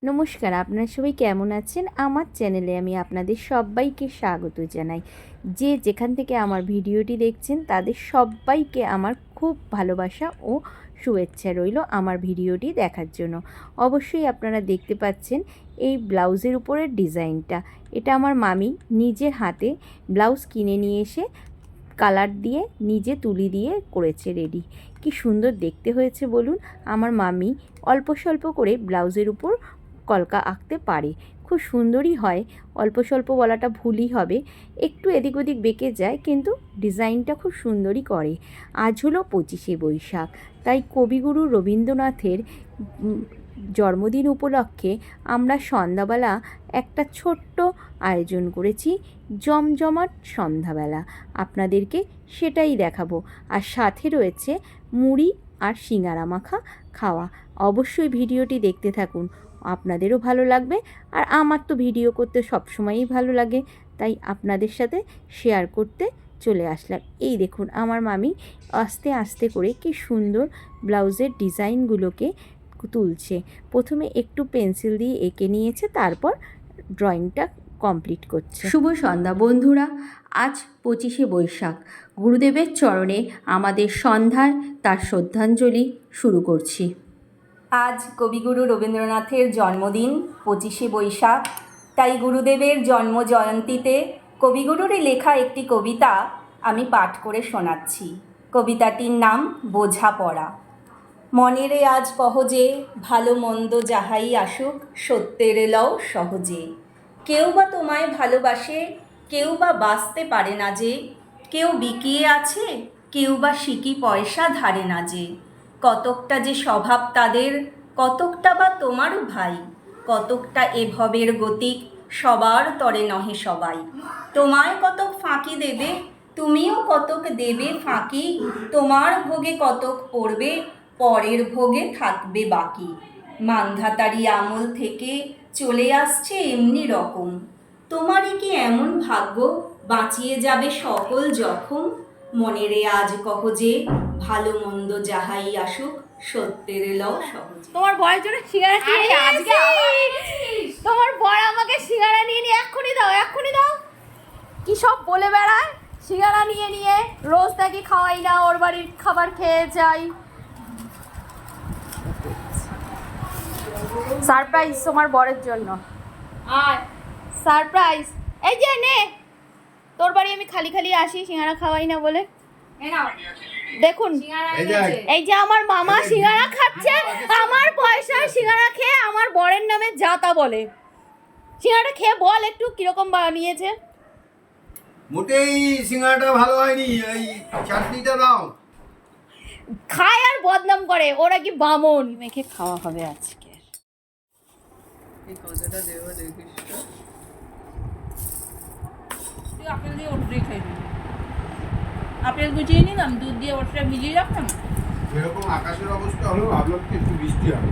নমস্কার, আপনারা সবাই কেমন আছেন? আমার চ্যানেলে আমি আপনাদের সবাইকে স্বাগত জানাই। যে যেখান থেকে আমার ভিডিওটি দেখছেন তাদের সবাইকে আমার খুব ভালোবাসা ও শুভেচ্ছা রইল আমার ভিডিওটি দেখার জন্য। অবশ্যই আপনারা দেখতে পাচ্ছেন এই ব্লাউজের উপরের ডিজাইনটা। এটা আমার মামি নিজের হাতে ব্লাউজ কিনে নিয়ে এসে কালার দিয়ে নিজে তুলি দিয়ে করেছে রেডি। কি সুন্দর দেখতে হয়েছে বলুন। আমার মামি অল্প স্বল্প করে ব্লাউজের উপর কলকা আঁকতে পারে, খুব সুন্দরই হয়। অল্প স্বল্প বলাটা ভুলই হবে, একটু এদিক ওদিক বেঁকে যায় কিন্তু ডিজাইনটা খুব সুন্দরই করে। আজ হলো 25শে বৈশাখ, তাই কবিগুরু রবীন্দ্রনাথের জন্মদিন উপলক্ষে আমরা সন্ধ্যাবেলা একটা ছোট্ট আয়োজন করেছি, জমজমাট সন্ধ্যাবেলা। আপনাদেরকে সেটাই দেখাবো। আর সাথে রয়েছে মুড়ি আর সিঙ্গারা মাখা খাওয়া। অবশ্যই ভিডিওটি দেখতে থাকুন, আপনাদেরও ভালো লাগবে। আর আমার তো ভিডিও করতে সবসময়ই ভালো লাগে, তাই আপনাদের সাথে শেয়ার করতে চলে আসলাম। এই দেখুন আমার মামি আস্তে আস্তে করে কি সুন্দর ব্লাউজের ডিজাইনগুলোকে তুলছে। প্রথমে একটু পেন্সিল দিয়ে এঁকে নিয়েছে, তারপর ড্রয়িংটা কমপ্লিট করছে। শুভ সন্ধ্যা বন্ধুরা, আজ 25শে বৈশাখ। গুরুদেবের চরণে আমাদের সন্ধ্যায় তার শ্রদ্ধাঞ্জলি শুরু করছি। আজ কবিগুরু রবীন্দ্রনাথের জন্মদিন 25শে বৈশাখ, তাই গুরুদেবের জন্ম জয়ন্তীতে কবিগুরুরই লেখা একটি কবিতা আমি পাঠ করে শোনাচ্ছি। কবিতাটির নাম বোঝাপড়া। মনেরে আজ কহজে, ভালো মন্দ যাহাই আসুক, সত্যের লও সহজে। কেউ বা তোমায় ভালোবাসে, কেউ বা বাঁচতে পারে না যে, কেউ বিকিয়ে আছে, কেউ বা সিকি পয়সা ধারে না যে। কতকটা যে স্বভাব তাদের, কতকটা বা তোমারও ভাই, কতকটা এ ভবের গতিক, সবার তরে নহে সবাই। তোমায় কতক ফাঁকি দেবে, তুমিও কতক দেবে ফাঁকি, তোমার ভোগে কতক পড়বে, পরের ভোগে থাকবে বাকি। মান্ধাতারি আমল থেকে চলে আসছে এমনি রকম, তোমারই কি এমন ভাগ্য, বাঁচিয়ে যাবে সকল জখম। মনেরে আজ কহ যে, ভালো মন্দ যাহাই আসুক, সত্যের লও সহজে। তোমার বরের জন্য সিঙ্গারা কিনে নিয়ে আজকে তোমার বর আমাকে সিঙ্গারা নিয়ে নিয়ে এক্ষুনি দাও, এক্ষুনি দাও। কি সব বলে বেড়ায়, সিঙ্গারা নিয়ে নিয়ে রোজ নাকি খাওয়াই না, ওর বাড়ির খাবার খেয়ে যাই। সারপ্রাইজ তোমার বরের জন্য, আর সারপ্রাইজ। এই যে নে, তোর বাড়ি আমি খালি খালি আসি, সিঙ্গারা খাওয়াই না বলে। দেখুন এই যে আমার মামা সিঙ্গারা খাচ্ছে, আমার পয়সায় সিঙ্গারা খেয়ে আমার বরের নামে যা তা বলে। সিঙ্গারাটা খেয়ে বল একটু কিরকম বানিয়েছে। মোটেই সিঙ্গারাটা ভালো হয়নি, এই চাটনিটা দাও। খায় আর বদনাম করে, ওরা কি বামন। মেখে খাওয়া হবে আজকে। এই কথাটা দেবো দেখিস তো। তুই আপেল দিয়ে ওটা দিয়ে খাইবি। আপেল গুছিয়ে নিলাম, দুধ দিয়ে ওটা ভিজিয়ে রাখলাম। এরকম আকাশের অবস্থা হলো, ভাবলাম কি একটু বৃষ্টি হবে।